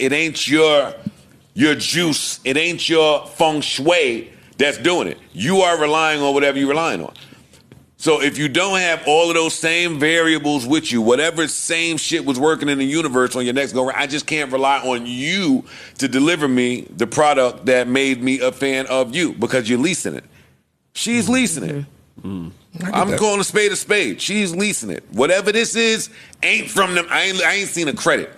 your juice. It ain't your feng shui that's doing it. You are relying on whatever you're relying on. So if you don't have all of those same variables with you, whatever same shit was working in the universe on your next go, I just can't rely on you to deliver me the product that made me a fan of you because you're leasing it. She's leasing it. I'm calling a spade. She's leasing it. Whatever this is, ain't from them. I ain't seen a credit.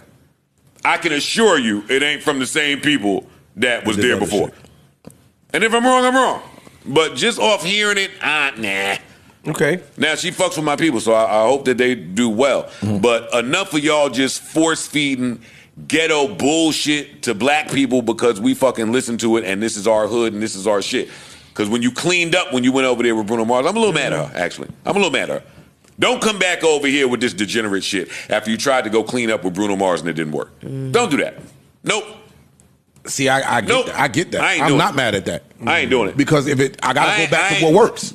I can assure you it ain't from the same people that was there before. And if I'm wrong, I'm wrong. But just off hearing it, nah. Okay. Now, she fucks with my people, so I hope that they do well. But enough of y'all just force-feeding ghetto bullshit to black people because we fucking listen to it and this is our hood and this is our shit. Because when you cleaned up when you went over there with Bruno Mars, I'm a little mad at her, actually. I'm a little mad at her. Don't come back over here with this degenerate shit after you tried to go clean up with Bruno Mars and it didn't work. Don't do that. Nope. See, I get that. I'm not mad at that. I ain't doing it. Because I gotta go back to what works.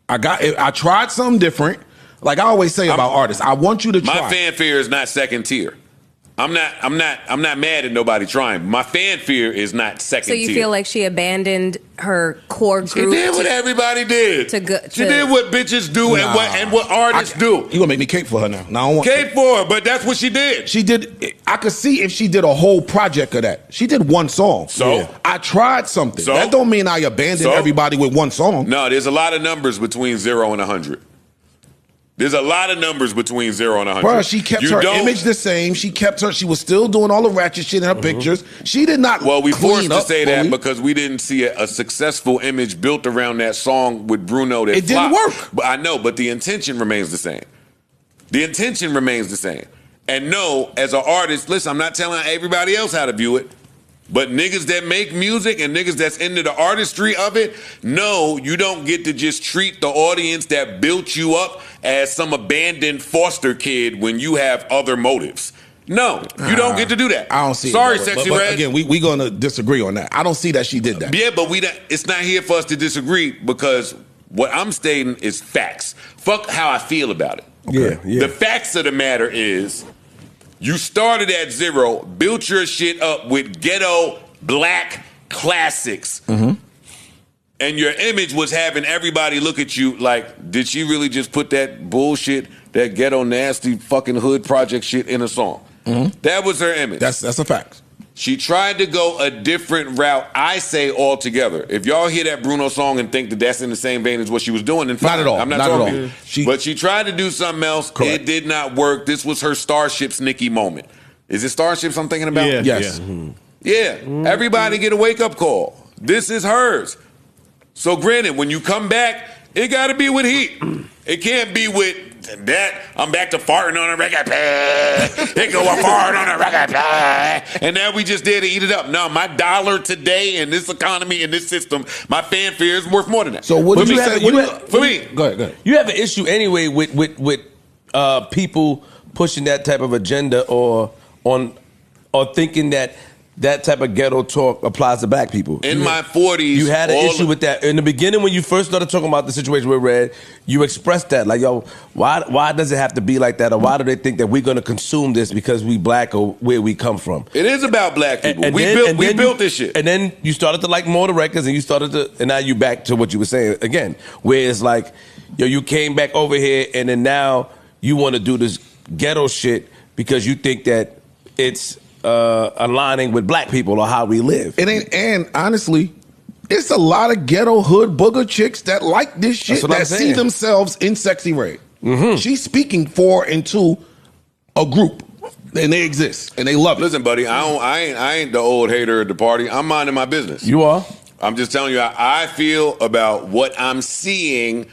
I tried something different. Like I always say about artists, I want you to try. My fanfare is not second tier. I'm not mad at nobody trying. My fanfare is not second tier. So you feel like she abandoned her core group? She did what everybody did. She did what bitches do and what artists do. You gonna make me cape for her now? No, I don't want cape for her, but that's what she did. She did. I could see if she did a whole project of that. She did one song. So I tried something. So that don't mean I abandoned everybody with one song. No, there's a lot of numbers between 0 and 100. There's a lot of numbers between 0 and 100. Bro, she kept her image the same. She was still doing all the ratchet shit in her pictures. She did not. Well, we forced to say that because we didn't see a successful image built around that song with Bruno that it didn't work. But I know, but the intention remains the same. The intention remains the same. And no, as an artist, listen, I'm not telling everybody else how to view it. But niggas that make music and niggas that's into the artistry of it, no, you don't get to just treat the audience that built you up as some abandoned foster kid when you have other motives. No, you don't get to do that. I don't see Sorry, it. Sexy but Red. Again, we going to disagree on that. I don't see that she did that. Yeah, but it's not here for us to disagree because what I'm stating is facts. Fuck how I feel about it. Okay. Yeah. The facts of the matter is you started at 0, built your shit up with ghetto black classics. And your image was having everybody look at you like, did she really just put that bullshit, that ghetto nasty fucking hood project shit in a song? That was her image. That's a fact. She tried to go a different route, I say, altogether. If y'all hear that Bruno song and think that that's in the same vein as what she was doing, then fine. Not at all. I'm not talking to you. But she tried to do something else. Correct. It did not work. This was her Starships Nicki moment. Is it Starships I'm thinking about? Yeah. Yes. Yeah. Everybody get a wake-up call. This is hers. So granted, when you come back, it got to be with heat. It can't be with that. I'm back to farting on a record pad. They go a fart on a record pad. And now we just there to eat it up. No, my dollar today in this economy, in this system, my fanfare is worth more than that. So what do you say? For me. Go ahead. You have an issue anyway with people pushing that type of agenda or thinking that type of ghetto talk applies to black people. In my 40s. You had an issue with that. In the beginning, when you first started talking about the situation with Red, you expressed that. Like, yo, why does it have to be like that? Or why do they think that we're going to consume this because we black or where we come from? It is about black people. We built this shit. And then you started to like more the records and now you back to what you were saying again, where it's like, yo, you came back over here and then now you want to do this ghetto shit because you think that it's aligning with black people or how we live. It ain't, and honestly, it's a lot of ghetto hood booger chicks that like this shit, that see themselves in Sexyy Red. She's speaking for and to a group, and they exist and they love it. Listen, buddy, I ain't the old hater at the party. I'm minding my business. You are. I'm just telling you how I feel about what I'm seeing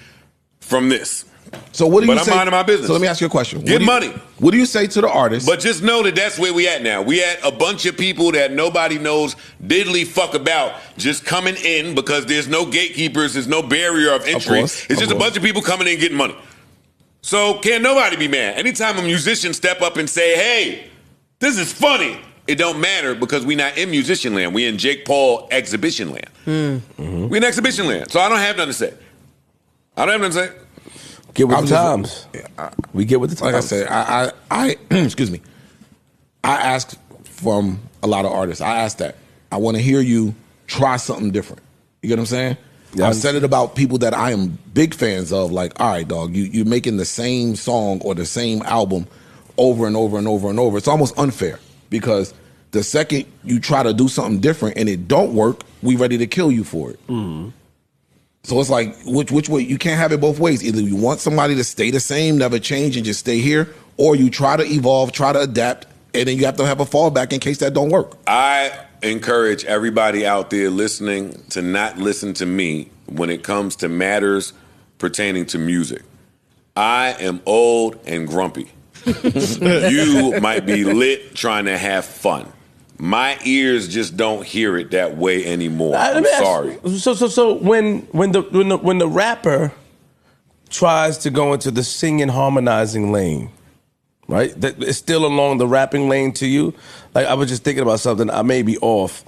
from this. So what do you say? But I'm minding my business. So let me ask you a question. Get money. What do you say to the artist? But just know that that's where we at now. We at a bunch of people that nobody knows diddly fuck about just coming in because there's no gatekeepers, there's no barrier of entry. It's just a bunch of people coming in getting money. So can't nobody be mad. Anytime a musician step up and say, hey, this is funny, it don't matter because we not in musician land. We in Jake Paul exhibition land. We in exhibition land. So I don't have nothing to say. I don't have nothing to say. Get with the times. We get with the times. Like I said, I excuse me. I asked from a lot of artists. I ask that. I want to hear you try something different. You get what I'm saying? Yeah, I've said it about people that I am big fans of. Like, all right, dog, you're making the same song or the same album over and over and over and over. It's almost unfair because the second you try to do something different and it don't work, we ready to kill you for it. Mm-hmm. So it's like, which way? You can't have it both ways. Either you want somebody to stay the same, never change, and just stay here, or you try to evolve, try to adapt, and then you have to have a fallback in case that don't work. I encourage everybody out there listening to not listen to me when it comes to matters pertaining to music. I am old and grumpy. You might be lit trying to have fun. My ears just don't hear it that way anymore. I'm sorry. So when the rapper tries to go into the singing harmonizing lane, right? That it's still along the rapping lane to you. Like I was just thinking about something. I may be off.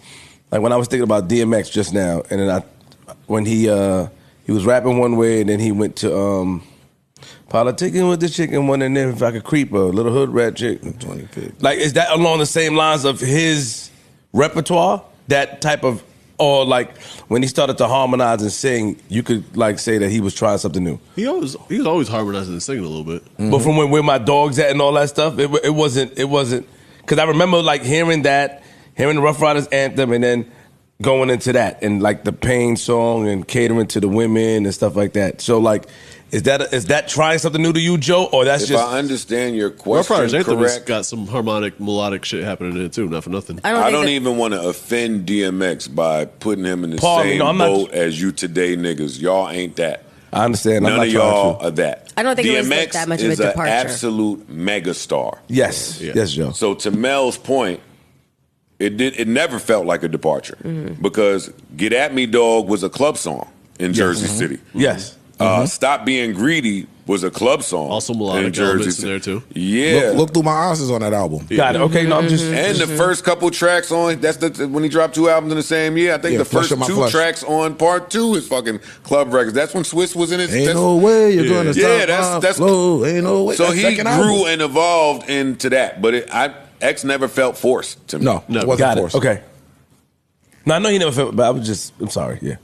Like when I was thinking about DMX just now, and then when he was rapping one way, and then he went to politicking with the chicken, one in there if I could creep a little hood rat chick. 25. Like, is that along the same lines of his repertoire? That type of, or like when he started to harmonize and sing, you could like say that he was trying something new. He was always harmonizing and singing a little bit. Mm-hmm. But from where my dog's at and all that stuff, it wasn't because I remember like hearing the Rough Riders anthem and then going into that and like the Pain song and catering to the women and stuff like that. So like, is that trying something new to you, Joe, or that's if just? I understand your question correct, got some harmonic, melodic shit happening in it too. Not for nothing. I don't even want to offend DMX by putting him in the same boat as you today niggas. Y'all ain't that. I understand. None of y'all are that. I don't think DMX it was like that much of a departure. Is an absolute megastar. Yes, yes, Joe. So to Mel's point, it never felt like a departure because "Get at Me, Dog" was a club song in Jersey City. Yes. "Stop Being Greedy" was a club song. Also melodic elements in there too. Yeah. Look Through My Eyes is on that album. Got it. Okay, no, I'm just. And the first couple tracks on, when he dropped 2 albums in the same year. I think the first 2 tracks on part 2 is fucking club records. That's when Swiss was in it. Ain't no way you're gonna stop my flow. Ain't no way. So he grew and evolved into that. But X never felt forced to me. No, it wasn't forced. Okay. No, I know he never felt, but I'm sorry, yeah.